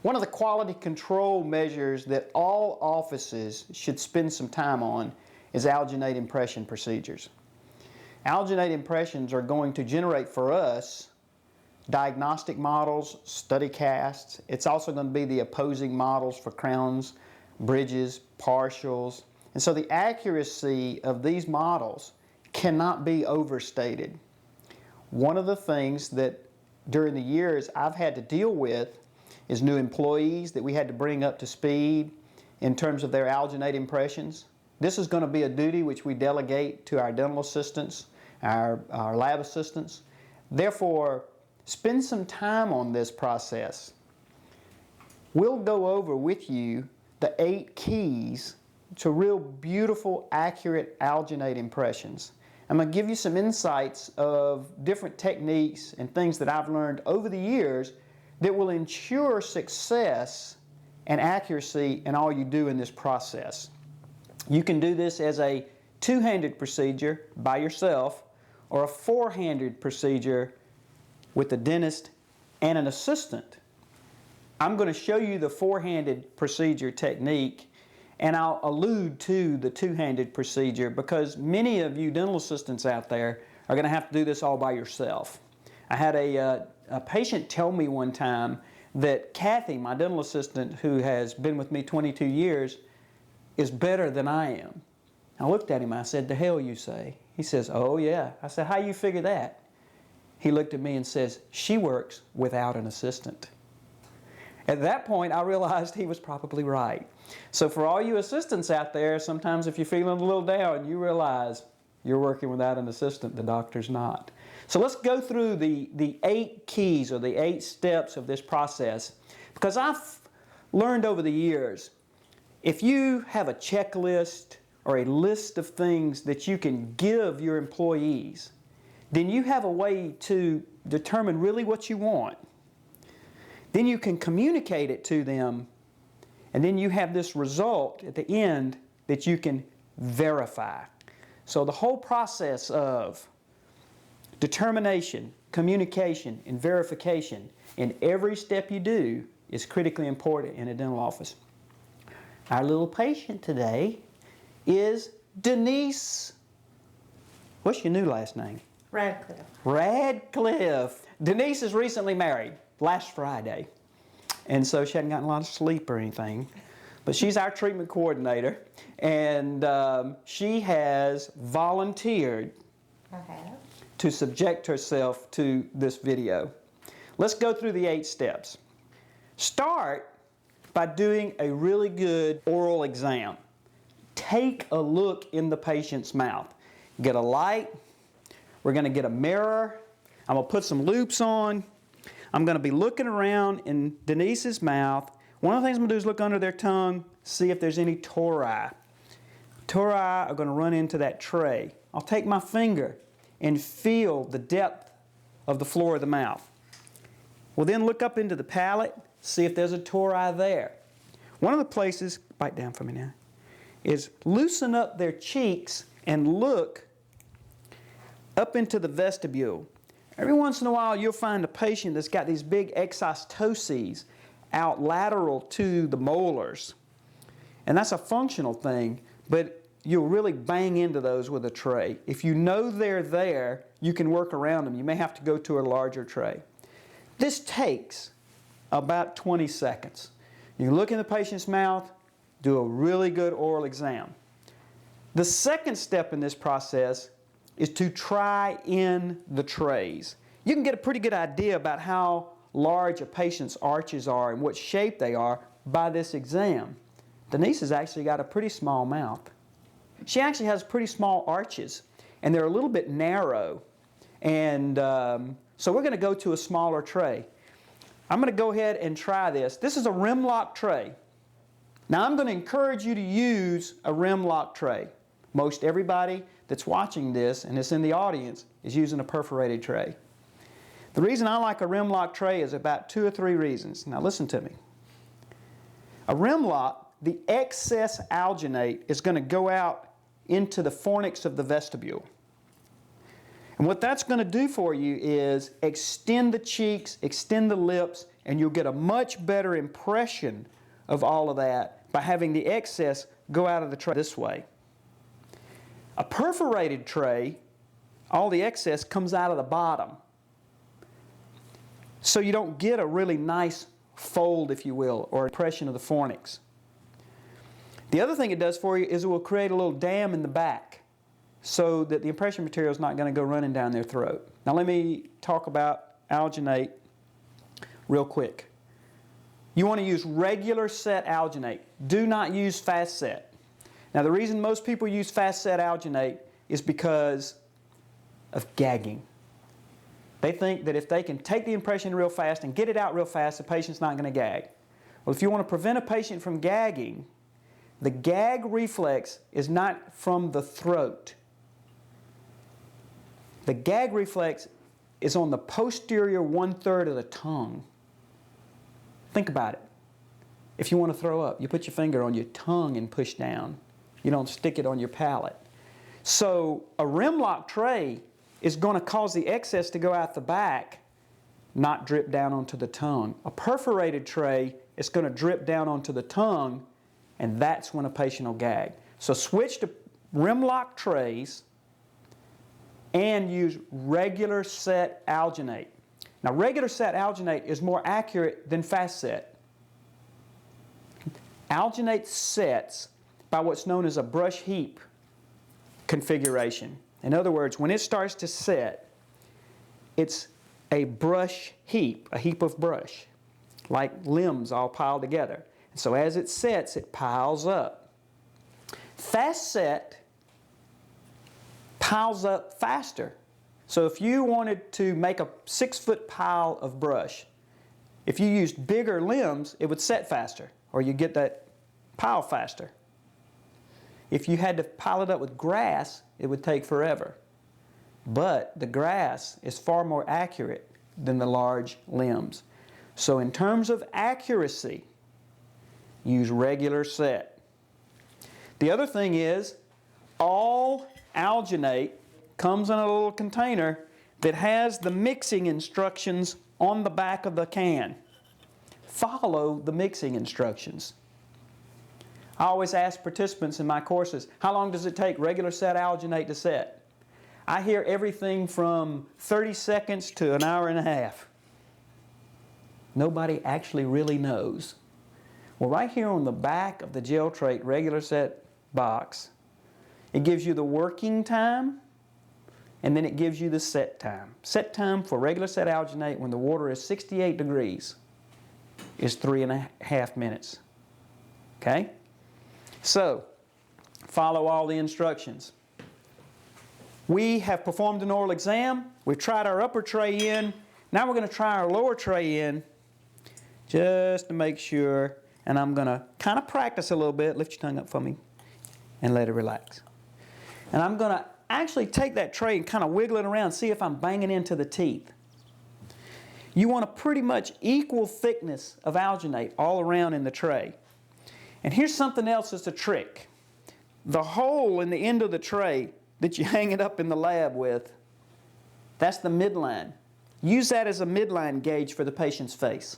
One of the quality control measures that all offices should spend some time on is alginate impression procedures. Alginate impressions are going to generate for us diagnostic models, study casts. It's also going to be the opposing models for crowns, bridges, partials. And so the accuracy of these models cannot be overstated. One of the things that during the years I've had to deal with is new employees that we had to bring up to speed in terms of their alginate impressions. This is going to be a duty which we delegate to our dental assistants, our lab assistants. Therefore, spend some time on this process. We'll go over with you the 8 keys to real beautiful, accurate alginate impressions. I'm going to give you some insights of different techniques and things that I've learned over the years that will ensure success and accuracy in all you do in this process. You can do this as a two-handed procedure by yourself or a four-handed procedure with a dentist and an assistant. I'm going to show you the four-handed procedure technique, and I'll allude to the two-handed procedure because many of you dental assistants out there are going to have to do this all by yourself. I had a patient tell me one time that Kathy, my dental assistant who has been with me 22 years, is better than I am. I looked at him, I said, "The hell you say?" He says, "Oh yeah." I said, "How you figure that?" He looked at me and says, "She works without an assistant." At that point, I realized he was probably right. So for all you assistants out there, sometimes if you're feeling a little down, you realize you're working without an assistant, the doctor's not. So let's go through the 8 keys or the 8 steps of this process, because I've learned over the years, if you have a checklist or a list of things that you can give your employees, then you have a way to determine really what you want. Then you can communicate it to them, and then you have this result at the end that you can verify. So the whole process of determination, communication, and verification in every step you do is critically important in a dental office. Our little patient today is Denise. What's your new last name? Radcliffe. Radcliffe. Denise is recently married, last Friday. And so she hadn't gotten a lot of sleep or anything. But she's our treatment coordinator. And she has volunteered to subject herself to this video. Let's go through the 8 steps. Start by doing a really good oral exam. Take a look in the patient's mouth. Get a light. We're going to get a mirror. I'm going to put some loops on. I'm going to be looking around in Denise's mouth. One of the things I'm going to do is look under their tongue, see if there's any tori. Tori are going to run into that tray. I'll take my finger and feel the depth of the floor of the mouth. We'll then look up into the palate, see if there's a tori there. One of the places, bite down for me now, is loosen up their cheeks and look up into the vestibule. Every once in a while you'll find a patient that's got these big exostoses out lateral to the molars. And that's a functional thing, but you'll really bang into those with a tray. If you know they're there, you can work around them. You may have to go to a larger tray. This takes about 20 seconds. You look in the patient's mouth, do a really good oral exam. The second step in this process is to try in the trays. You can get a pretty good idea about how large a patient's arches are and what shape they are by this exam. Denise has actually got a pretty small mouth. She actually has pretty small arches, and they're a little bit narrow. And so we're going to go to a smaller tray. I'm going to go ahead and try this. This is a rim lock tray. Now I'm going to encourage you to use a rim lock tray. Most everybody that's watching this and is in the audience is using a perforated tray. The reason I like a rim lock tray is about 2 or 3 reasons. Now listen to me. A rim lock, the excess alginate is going to go out into the fornix of the vestibule. And what that's going to do for you is extend the cheeks, extend the lips, and you'll get a much better impression of all of that by having the excess go out of the tray this way. A perforated tray, all the excess comes out of the bottom. So you don't get a really nice fold, if you will, or impression of the fornix. The other thing it does for you is it will create a little dam in the back so that the impression material is not going to go running down their throat. Now let me talk about alginate real quick. You want to use regular set alginate. Do not use fast set. Now the reason most people use fast set alginate is because of gagging. They think that if they can take the impression real fast and get it out real fast, the patient's not going to gag. Well, if you want to prevent a patient from gagging, the gag reflex is not from the throat. The gag reflex is on the posterior 1/3 of the tongue. Think about it. If you want to throw up, you put your finger on your tongue and push down. You don't stick it on your palate. So a rim lock tray is going to cause the excess to go out the back, not drip down onto the tongue. A perforated tray is going to drip down onto the tongue, and that's when a patient will gag. So switch to rim lock trays and use regular set alginate. Now regular set alginate is more accurate than fast set. Alginate sets by what's known as a brush heap configuration. In other words, when it starts to set, it's a brush heap, a heap of brush, like limbs all piled together. So as it sets, it piles up. Fast set piles up faster. So if you wanted to make a 6-foot pile of brush, if you used bigger limbs, it would set faster, or you get that pile faster. If you had to pile it up with grass, it would take forever. But the grass is far more accurate than the large limbs. So in terms of accuracy, use regular set. The other thing is, all alginate comes in a little container that has the mixing instructions on the back of the can. Follow the mixing instructions. I always ask participants in my courses, how long does it take regular set alginate to set? I hear everything from 30 seconds to an hour and a half. Nobody actually really knows. Well, right here on the back of the gel trait regular set box, it gives you the working time, and then it gives you the set time. Set time for regular set alginate when the water is 68 degrees is 3.5 minutes. Okay? So, follow all the instructions. We have performed an oral exam. We've tried our upper tray in. Now we're going to try our lower tray in just to make sure. And I'm going to kind of practice a little bit. Lift your tongue up for me and let it relax. And I'm going to actually take that tray and kind of wiggle it around, see if I'm banging into the teeth. You want a pretty much equal thickness of alginate all around in the tray. And here's something else that's a trick. The hole in the end of the tray that you hang it up in the lab with, that's the midline. Use that as a midline gauge for the patient's face.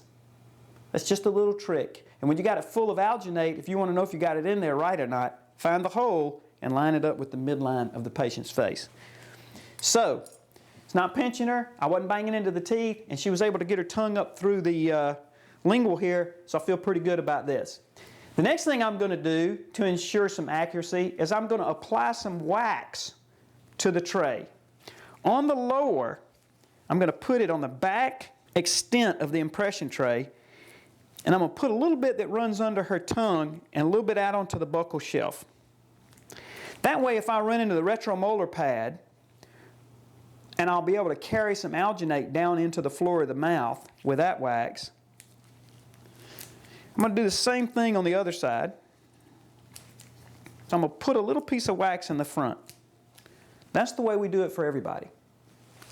That's just a little trick. And when you got it full of alginate, if you want to know if you got it in there right or not, find the hole and line it up with the midline of the patient's face. So, it's not pinching her, I wasn't banging into the teeth, and she was able to get her tongue up through the lingual here, so I feel pretty good about this. The next thing I'm going to do to ensure some accuracy is I'm going to apply some wax to the tray. On the lower, I'm going to put it on the back extent of the impression tray, and I'm going to put a little bit that runs under her tongue and a little bit out onto the buccal shelf. That way, if I run into the retromolar pad, and I'll be able to carry some alginate down into the floor of the mouth with that wax, I'm going to do the same thing on the other side. So I'm going to put a little piece of wax in the front. That's the way we do it for everybody.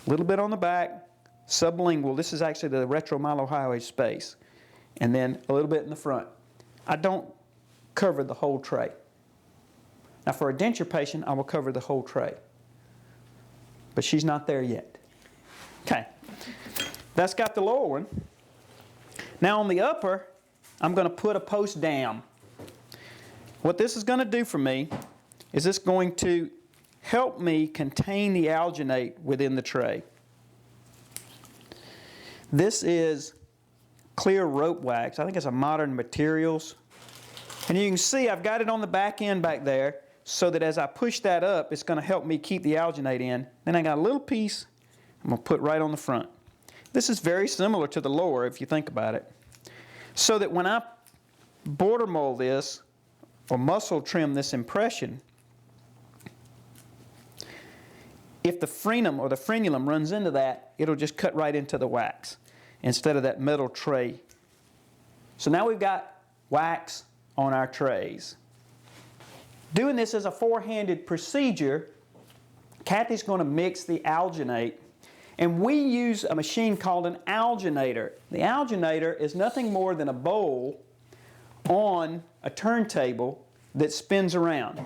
A little bit on the back, sublingual. This is actually the retromylohyoid space. And then a little bit in the front. I don't cover the whole tray. Now for a denture patient, I will cover the whole tray. But she's not there yet. Okay. That's got the lower one. Now on the upper, I'm going to put a post down. What this is going to do for me is it's going to help me contain the alginate within the tray. This is clear rope wax. I think it's a Modern Materials. And you can see I've got it on the back end back there so that as I push that up, it's going to help me keep the alginate in. Then I got a little piece I'm going to put right on the front. This is very similar to the lower if you think about it. So that when I border mold this or muscle trim this impression, if the frenum or the frenulum runs into that, it'll just cut right into the wax instead of that metal tray. So now we've got wax on our trays. Doing this as a four-handed procedure, Kathy's going to mix the alginate, and we use a machine called an alginator. The alginator is nothing more than a bowl on a turntable that spins around.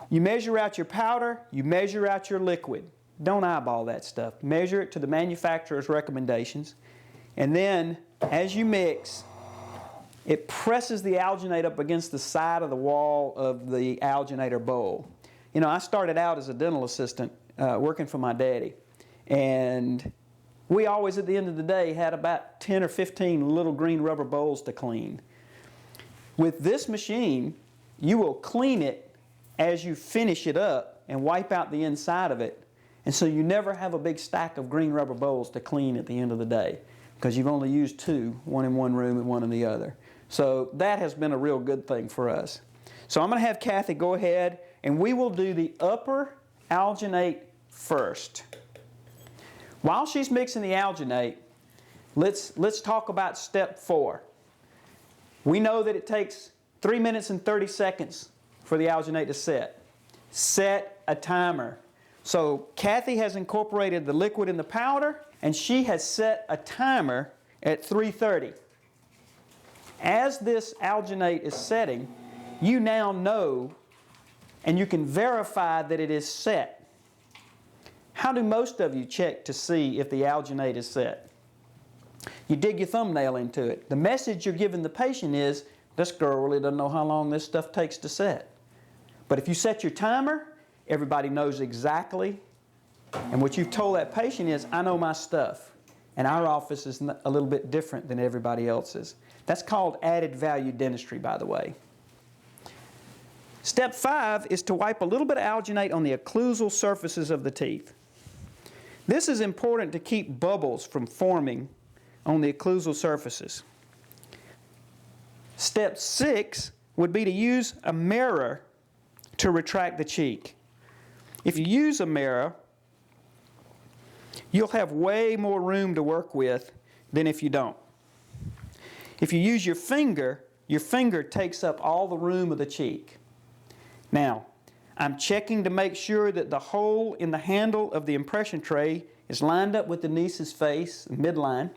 You measure out your powder, you measure out your liquid. Don't eyeball that stuff. Measure it to the manufacturer's recommendations. And then, as you mix, it presses the alginate up against the side of the wall of the alginator bowl. You know, I started out as a dental assistant working for my daddy. And we always, at the end of the day, had about 10 or 15 little green rubber bowls to clean. With this machine, you will clean it as you finish it up and wipe out the inside of it. And so you never have a big stack of green rubber bowls to clean at the end of the day because you've only used two, one in one room and one in the other. So that has been a real good thing for us. So I'm going to have Kathy go ahead and we will do the upper alginate first. While she's mixing the alginate, let's talk about step 4. We know that it takes 3 minutes and 30 seconds for the alginate to set. Set a timer. So Kathy has incorporated the liquid in the powder, and she has set a timer at 3:30. As this alginate is setting, you now know and you can verify that it is set. How do most of you check to see if the alginate is set? You dig your thumbnail into it. The message you're giving the patient is, this girl really doesn't know how long this stuff takes to set. But if you set your timer, everybody knows exactly. And what you've told that patient is, I know my stuff. And our office is a little bit different than everybody else's. That's called added value dentistry, by the way. Step 5 is to wipe a little bit of alginate on the occlusal surfaces of the teeth. This is important to keep bubbles from forming on the occlusal surfaces. Step 6 would be to use a mirror to retract the cheek. If you use a mirror, you'll have way more room to work with than if you don't. If you use your finger takes up all the room of the cheek. Now, I'm checking to make sure that the hole in the handle of the impression tray is lined up with the niece's face, midline.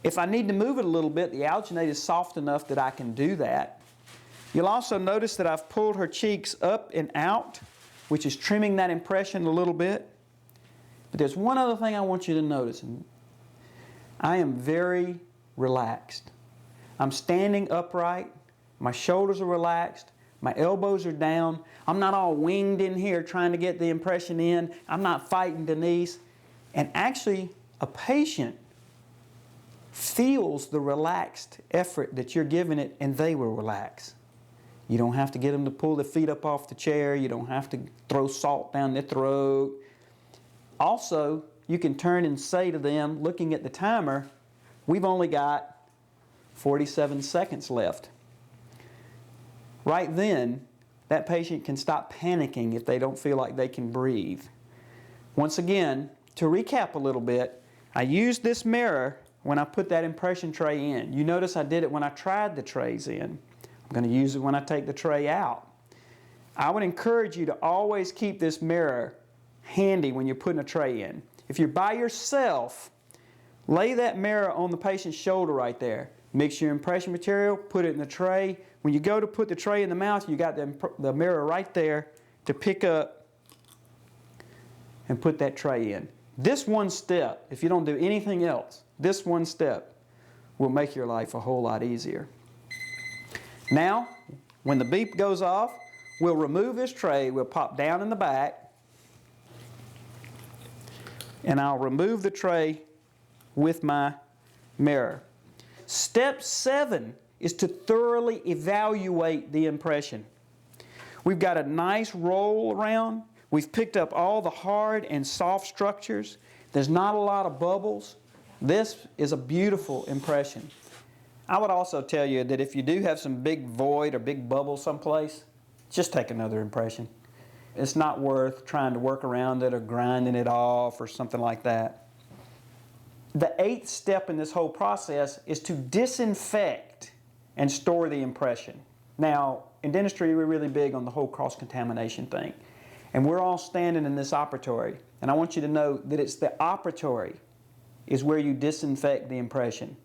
If I need to move it a little bit, the alginate is soft enough that I can do that. You'll also notice that I've pulled her cheeks up and out, which is trimming that impression a little bit. But there's one other thing I want you to notice. I am very relaxed. I'm standing upright. My shoulders are relaxed. My elbows are down. I'm not all winged in here trying to get the impression in. I'm not fighting Denise. And actually, a patient feels the relaxed effort that you're giving it, and they will relax. You don't have to get them to pull their feet up off the chair. You don't have to throw salt down their throat. Also, you can turn and say to them, looking at the timer, we've only got 47 seconds left. Right then, that patient can stop panicking if they don't feel like they can breathe. Once again, to recap a little bit, I used this mirror when I put that impression tray in. You notice I did it when I tried the trays in. I'm going to use it when I take the tray out. I would encourage you to always keep this mirror handy when you're putting a tray in. If you're by yourself, lay that mirror on the patient's shoulder right there. Mix your impression material, put it in the tray. When you go to put the tray in the mouth, you got the mirror right there to pick up and put that tray in. This one step, if you don't do anything else, this one step will make your life a whole lot easier. Now, when the beep goes off, we'll remove this tray, we'll pop down in the back, and I'll remove the tray with my mirror. Step 7 is to thoroughly evaluate the impression. We've got a nice roll around. We've picked up all the hard and soft structures. There's not a lot of bubbles. This is a beautiful impression. I would also tell you that if you do have some big void or big bubble someplace, just take another impression. It's not worth trying to work around it or grinding it off or something like that. The 8th step in this whole process is to disinfect and store the impression. Now, in dentistry, we're really big on the whole cross-contamination thing. And we're all standing in this operatory. And I want you to know that it's the operatory is where you disinfect the impression.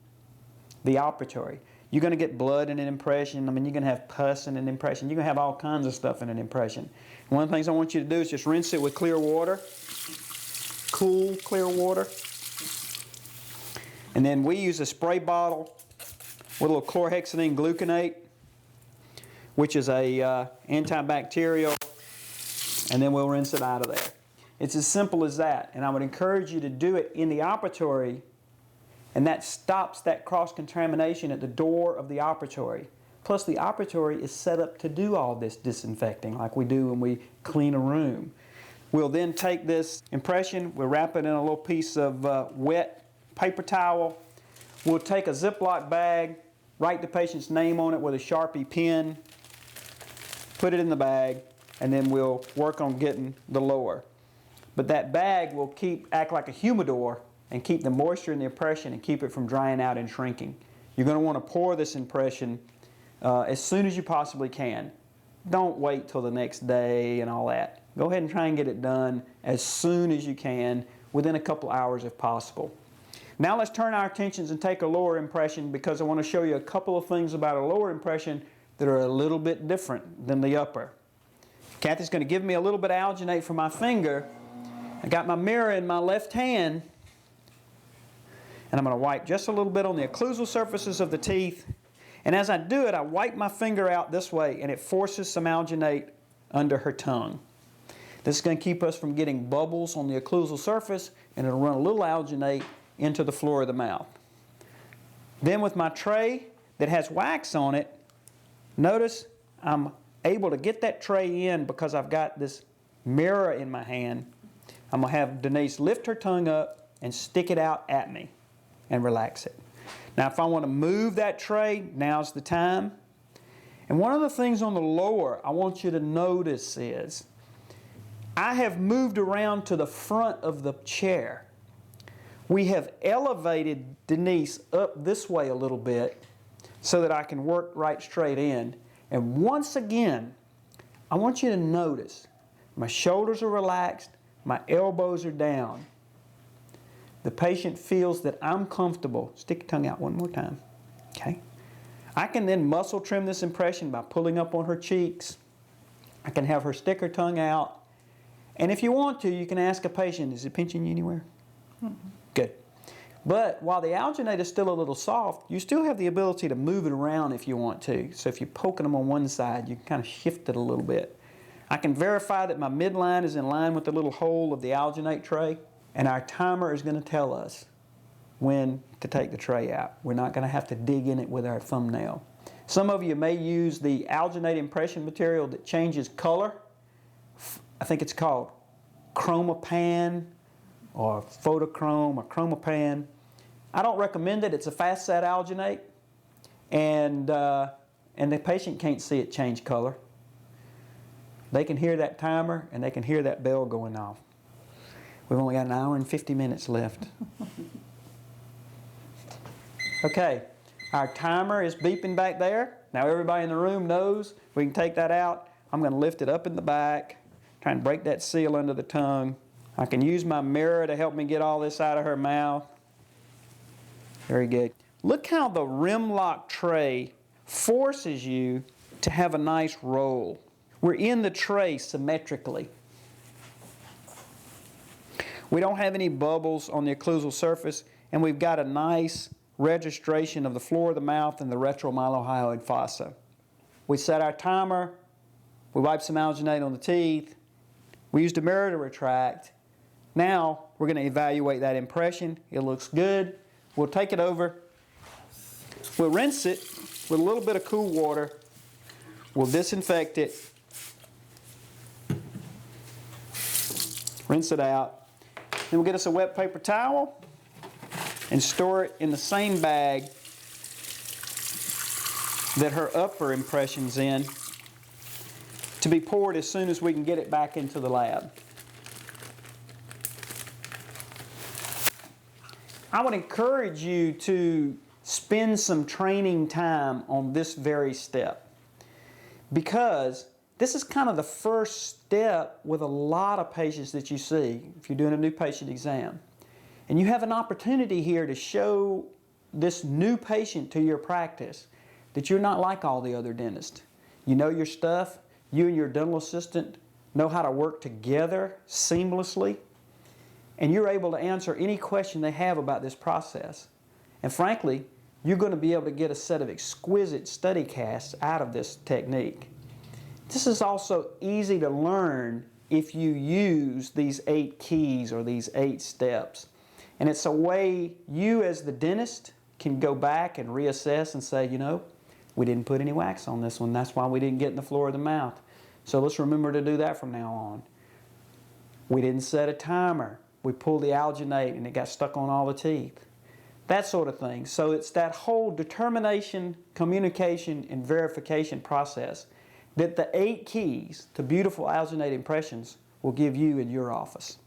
The operatory. You're going to get blood in an impression. I mean, you're going to have pus in an impression. You're going to have all kinds of stuff in an impression. And one of the things I want you to do is just rinse it with clear water. Cool, clear water. And then we use a spray bottle with a little chlorhexidine gluconate, which is a antibacterial, and then we'll rinse it out of there. It's as simple as that, and I would encourage you to do it in the operatory, and that stops that cross-contamination at the door of the operatory. Plus, the operatory is set up to do all this disinfecting like we do when we clean a room. We'll then take this impression, we'll wrap it in a little piece of wet paper towel. We'll take a Ziploc bag, write the patient's name on it with a Sharpie pen, put it in the bag, and then we'll work on getting the lower. But that bag will act like a humidor and keep the moisture in the impression and keep it from drying out and shrinking. You're going to want to pour this impression as soon as you possibly can. Don't wait till the next day and all that. Go ahead and try and get it done as soon as you can, within a couple hours if possible. Now let's turn our attentions and take a lower impression, because I want to show you a couple of things about a lower impression that are a little bit different than the upper. Kathy's going to give me a little bit of alginate for my finger. I got my mirror in my left hand, and I'm going to wipe just a little bit on the occlusal surfaces of the teeth. And as I do it, I wipe my finger out this way, and it forces some alginate under her tongue. This is going to keep us from getting bubbles on the occlusal surface, and it'll run a little alginate into the floor of the mouth. Then with my tray that has wax on it, notice I'm able to get that tray in because I've got this mirror in my hand. I'm going to have Denise lift her tongue up and stick it out at me and relax it. Now if I want to move that tray, now's the time. And one of the things on the lower I want you to notice is I have moved around to the front of the chair. We have elevated Denise up this way a little bit so that I can work right straight in. And once again, I want you to notice my shoulders are relaxed, my elbows are down. The patient feels that I'm comfortable. Stick your tongue out one more time. Okay? I can then muscle trim this impression by pulling up on her cheeks. I can have her stick her tongue out. And if you want to, you can ask a patient, is it pinching you anywhere? Mm-hmm. Good. But while the alginate is still a little soft, you still have the ability to move it around if you want to. So if you're poking them on one side, you can kind of shift it a little bit. I can verify that my midline is in line with the little hole of the alginate tray, and our timer is going to tell us when to take the tray out. We're not going to have to dig in it with our thumbnail. Some of you may use the alginate impression material that changes color. I think it's called chromapan or photochrome or chromapan. I don't recommend it. It's a fast set alginate, and the patient can't see it change color. They can hear that timer and they can hear that bell going off. We've only got an hour and 50 minutes left. Okay, our timer is beeping back there. Now everybody in the room knows we can take that out. I'm going to lift it up in the back, try and break that seal under the tongue. I can use my mirror to help me get all this out of her mouth. Very good. Look how the rim lock tray forces you to have a nice roll. We're in the tray symmetrically. We don't have any bubbles on the occlusal surface, and we've got a nice registration of the floor of the mouth and the retromylohyoid fossa. We set our timer, we wipe some alginate on the teeth, we used a mirror to retract. Now we're going to evaluate that impression. It looks good. We'll take it over, we'll rinse it with a little bit of cool water, we'll disinfect it, rinse it out, then we'll get us a wet paper towel and store it in the same bag that her upper impression's in, to be poured as soon as we can get it back into the lab. I would encourage you to spend some training time on this very step, because this is kind of the first step with a lot of patients that you see if you're doing a new patient exam. And you have an opportunity here to show this new patient to your practice that you're not like all the other dentists. You know your stuff. You and your dental assistant know how to work together seamlessly. And you're able to answer any question they have about this process. And frankly, you're going to be able to get a set of exquisite study casts out of this technique. This is also easy to learn if you use these 8 keys or these 8 steps. And it's a way you as the dentist can go back and reassess and say, you know, we didn't put any wax on this one. That's why we didn't get in the floor of the mouth. So let's remember to do that from now on. We didn't set a timer. We pulled the alginate and it got stuck on all the teeth. That sort of thing. So it's that whole determination, communication, and verification process that the 8 keys to beautiful alginate impressions will give you in your office.